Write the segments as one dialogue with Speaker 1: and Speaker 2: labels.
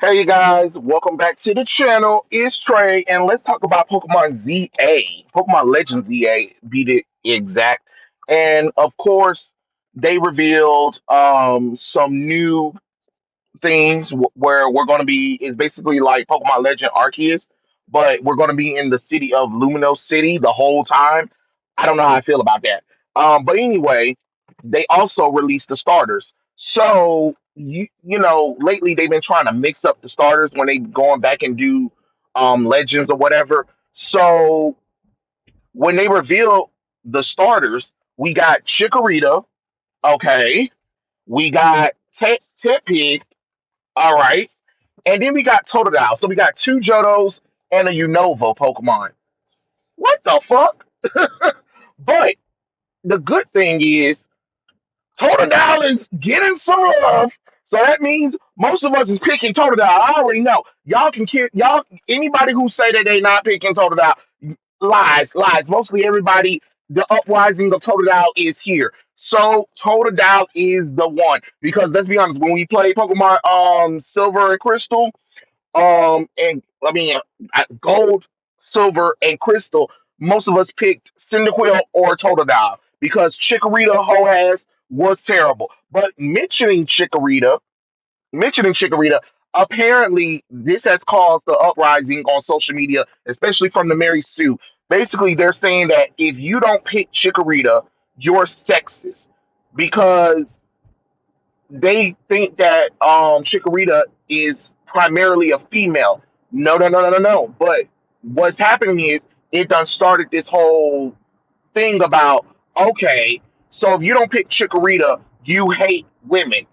Speaker 1: Hey guys, welcome back to the channel. It's Trey, and let's talk about Pokemon ZA, Pokemon Legends ZA, be the exact. And of course, they revealed some new things where we're going to be is basically like Pokemon Legend Arceus, but we're going to be in the city of Luminos City the whole time. I don't know how I feel about that. But anyway, they also released the starters. So lately they've been trying to mix up the starters when they going back and do Legends or whatever. So when they reveal the starters, we got Chikorita, okay, we got Tepig, all right. And then we got Totodile. So we got two Johtos and a Unova Pokemon. What the fuck? But the good thing is Totodile is getting some love. So that means most of us is picking Totodile. I already know. Y'all can kill y'all anybody who say that they not picking Totodile. Lies. Mostly everybody, the uprising of Totodile is here. So Totodile is the one. Because let's be honest, when we play Pokemon Silver and Crystal, and I mean gold, silver, and crystal. Most of us picked Cyndaquil or Totodile because Chikorita Hoaz was terrible. But mentioning Chikorita, apparently this has caused the uprising on social media, especially from the Mary Sue. Basically, they're saying that if you don't pick Chikorita, you're sexist because they think that Chikorita is primarily a female. No. But what's happening is it done started this whole thing about okay, so if you don't pick Chikorita, you hate women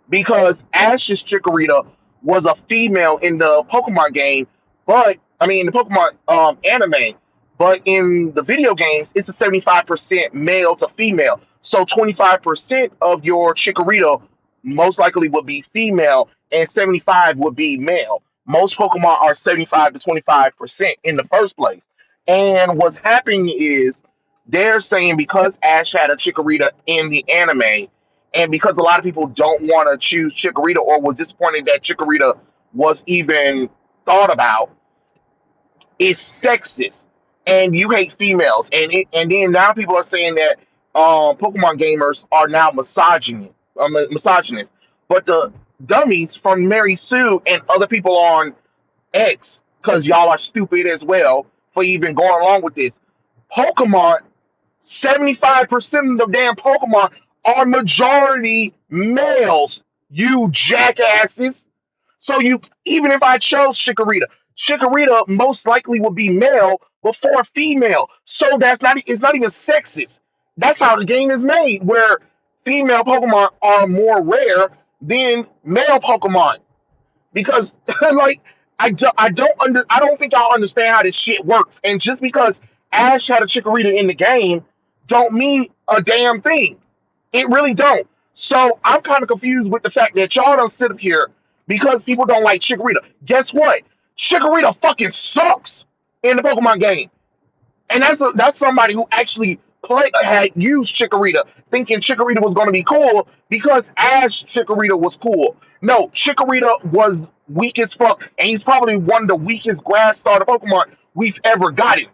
Speaker 1: because Ash's Chikorita was a female in the Pokemon game, but I mean in the Pokemon anime, but in the video games it's a 75% male to female. So 25% of your Chikorita most likely would be female and 75 would be male. Most Pokemon are 75 to 25% in the first place. And what's happening is they're saying because Ash had a Chikorita in the anime, and because a lot of people don't want to choose Chikorita or was disappointed that Chikorita was even thought about, it's sexist. And you hate females. And then now people are saying that Pokemon gamers are now misogynist. But the dummies from Mary Sue and other people on X, because y'all are stupid as well for even going along with this. Pokemon 75% of the damn Pokemon are majority males, you jackasses. So you even if I chose Chikorita most likely would be male before female. So that's not it's not even sexist. That's how the game is made, where female Pokemon are more rare than male Pokemon because like I don't think y'all understand how this shit works. And just because Ash had a Chikorita in the game, don't mean a damn thing. It really don't. So I'm kind of confused with the fact that y'all don't sit up here because people don't like Chikorita. Guess what? Chikorita fucking sucks in the Pokemon game. And that's somebody who actually had used Chikorita, thinking Chikorita was going to be cool because Ash Chikorita was cool. No, Chikorita was weak as fuck, and he's probably one of the weakest grass starter Pokemon we've ever gotten.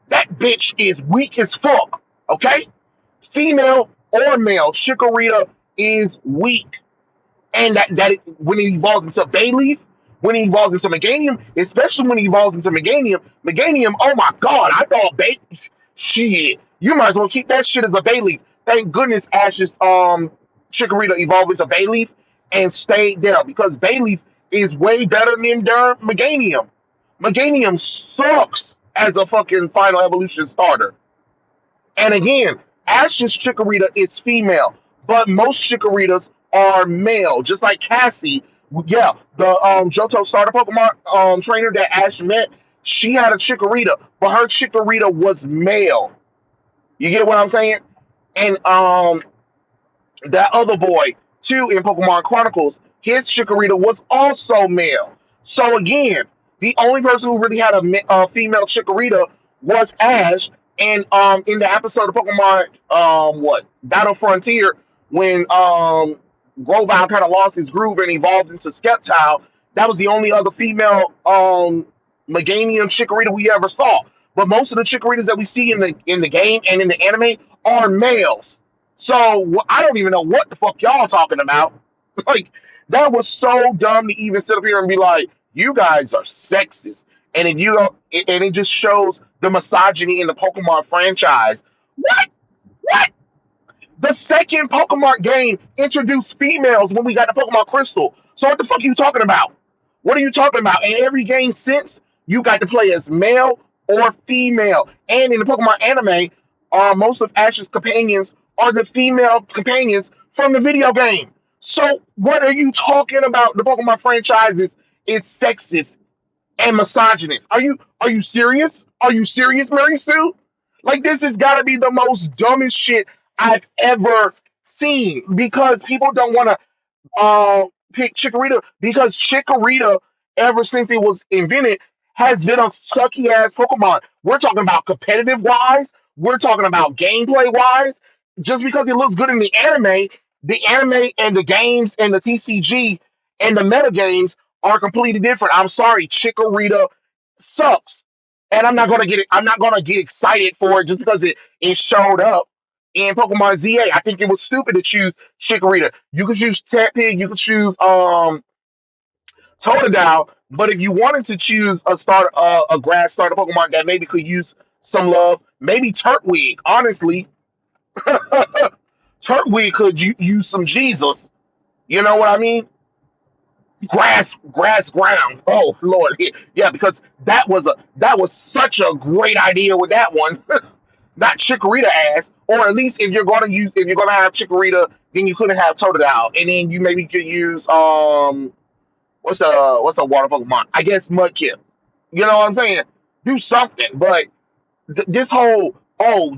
Speaker 1: That bitch is weak as fuck. Okay, female or male, Chikorita is weak, and when he evolves into Bayleaf, when he evolves into Meganium, especially when he evolves into Meganium, oh my god, I thought shit, you might as well keep that shit as a Bayleaf. Thank goodness Ash's Chikorita evolved into Bayleaf and stayed there because Bayleaf is way better than Meganium. Meganium sucks as a fucking final evolution starter. And again, Ash's Chikorita is female, but most Chikoritas are male, just like Cassie. Yeah, the Johto starter Pokemon trainer that Ash met, she had a Chikorita, but her Chikorita was male. You get what I'm saying? And that other boy too in Pokemon Chronicles, his Chikorita was also male. So again, the only person who really had a female Chikorita was Ash. And in the episode of Pokemon Battle Frontier, when Grovyle kind of lost his groove and evolved into Sceptile, That was the only other female Meganium Chikorita we ever saw. But most of the Chikoritas that we see in the game and in the anime are males. So I don't even know what the fuck y'all talking about. Like that was so dumb to even sit up here and be like, "You guys are sexist," and if you don't, and it just shows the misogyny in the Pokemon franchise. What? What? The second Pokemon game introduced females when we got the Pokemon Crystal. So what the fuck are you talking about? What are you talking about? In every game since, you got to play as male or female. And in the Pokemon anime, most of Ash's companions are the female companions from the video game. So what are you talking about? The Pokemon franchises is sexist and misogynist. Are you serious? Are you serious, Mary Sue? Like this has got to be the most dumbest shit I've ever seen because people don't want to pick Chikorita because Chikorita, ever since it was invented, has been a sucky ass Pokemon. We're talking about competitive wise. We're talking about gameplay wise. Just because it looks good in the anime and the games and the TCG and the meta games are completely different. I'm sorry, Chikorita sucks, and I'm not gonna get excited for it just because it showed up in Pokemon ZA. I think it was stupid to choose Chikorita. You could choose Tepig, you could choose Totodile, but if you wanted to choose a grass starter Pokemon that maybe could use some love, maybe Turtwig. Honestly, Turtwig could use some Jesus. You know what I mean? Grass ground. Oh Lord, yeah, because that was such a great idea with that one. Not Chikorita ass, or at least if you're gonna have Chikorita, then you couldn't have Totodile, and then you maybe could use what's a water Pokemon? I guess Mudkip. You know what I'm saying? Do something, but this whole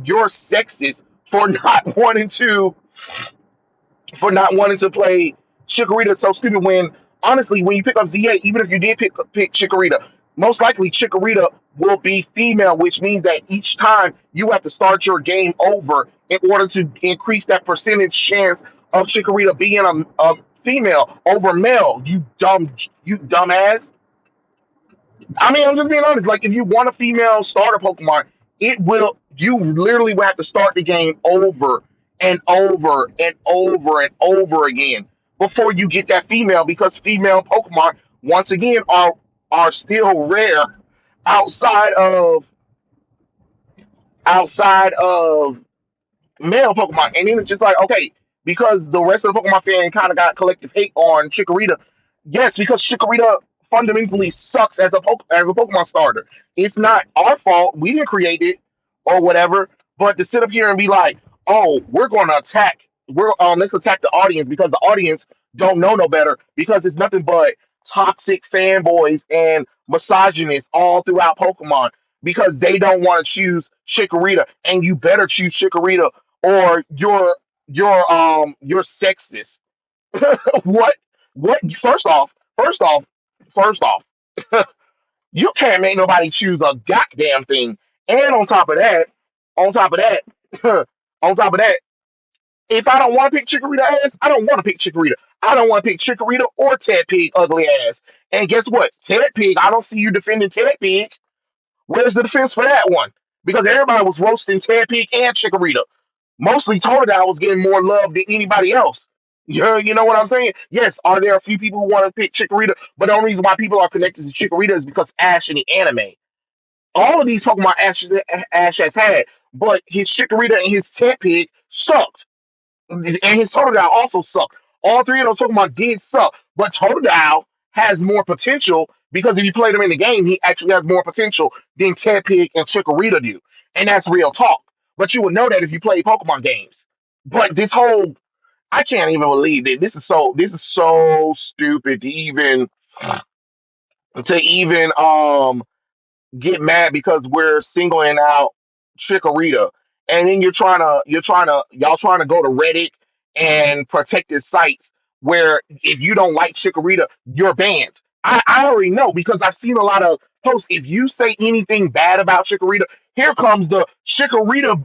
Speaker 1: you're sexist for not wanting to play Chikorita so stupid when honestly when you pick up ZA, even if you did pick Chikorita, most likely Chikorita will be female, which means that each time you have to start your game over in order to increase that percentage chance of Chikorita being a female over male. You dumbass. I mean, I'm just being honest. Like, if you want a female starter Pokemon, it will. You literally will have to start the game over and over and over and over again before you get that female. Because female Pokemon, once again, are still rare outside of outside of male Pokemon. And then it's just like, okay, because the rest of the Pokemon fan kind of got collective hate on Chikorita. Yes, because Chikorita fundamentally sucks as as a Pokemon starter. It's not our fault. We didn't create it or whatever. But to sit up here and be like, oh, we're going to attack. Let's attack the audience because the audience don't know no better because it's nothing but toxic fanboys and misogynists all throughout Pokemon because they don't want to choose Chikorita, and you better choose Chikorita or you're sexist. what what first off first off you can't make nobody choose a goddamn thing. And on top of that, on top of that, if I don't want to pick Chikorita ass, I don't want to pick Chikorita. I don't want to pick Chikorita or Ted Pig ugly ass. And guess what? Ted Pig, I don't see you defending Ted Pig. Where's the defense for that one? Because everybody was roasting Ted Pig and Chikorita. Mostly Totodile was getting more love than anybody else. You know what I'm saying? Yes, are there a few people who want to pick Chikorita? But the only reason why people are connected to Chikorita is because Ash in the anime. All of these Pokemon Ash has had, but his Chikorita and his Tepig sucked. And his Totodile also sucked. All three of those Pokemon did suck, but Totodile has more potential because if you play them in the game, he actually has more potential than Tepig and Chikorita do, and that's real talk. But you would know that if you play Pokemon games. But this whole, I can't even believe it. This is so stupid to even get mad because we're singling out Chikorita, and then y'all trying to go to Reddit and protected sites where if you don't like Chikorita, you're banned. I already know because I've seen a lot of posts. If you say anything bad about Chikorita, here comes the Chikorita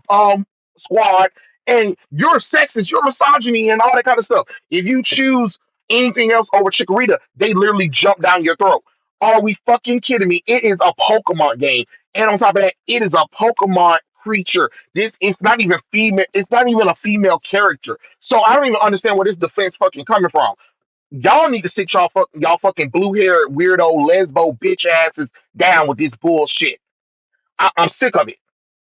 Speaker 1: squad, and you're sexist, you're misogyny, and all that kind of stuff. If you choose anything else over Chikorita, they literally jump down your throat. Are we fucking kidding me? It is a Pokemon game. And on top of that, it is a Pokemon creature. This it's not even female, it's not even a female character. So I don't even understand where this defense fucking coming from. Y'all need to sit y'all fucking blue haired weirdo lesbo bitch asses down with this bullshit. I'm sick of it.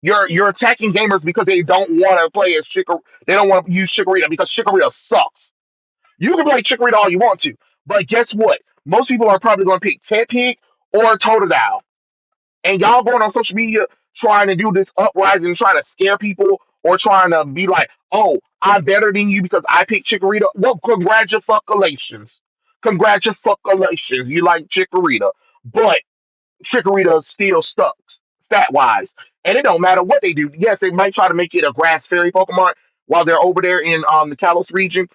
Speaker 1: You're attacking gamers because they don't want to play as Chikorita. They don't want to use Chikorita because Chikorita sucks. You can play Chikorita all you want to, but guess what? Most people are probably going to pick Tepig or Totodile. And y'all going on social media trying to do this uprising, trying to scare people, or trying to be like, "Oh, I'm better than you because I picked Chikorita." Well, congratulations, congratulations. You like Chikorita, but Chikorita still stuck stat wise, and it don't matter what they do. Yes, they might try to make it a grass fairy Pokemon while they're over there in the Kalos region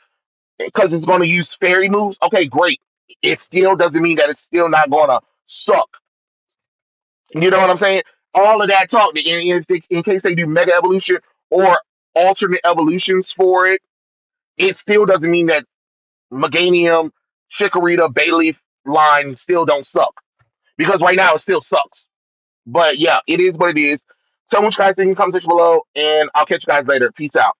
Speaker 1: because it's going to use fairy moves. Okay, great. It still doesn't mean that it's still not going to suck. You know what I'm saying? All of that talk, in case they do Mega Evolution or alternate evolutions for it, it still doesn't mean that Meganium, Chikorita, Bayleaf line still don't suck because right now it still sucks. But yeah, it is what it is. Tell me what you guys think in the comment section below, and I'll catch you guys later. Peace out.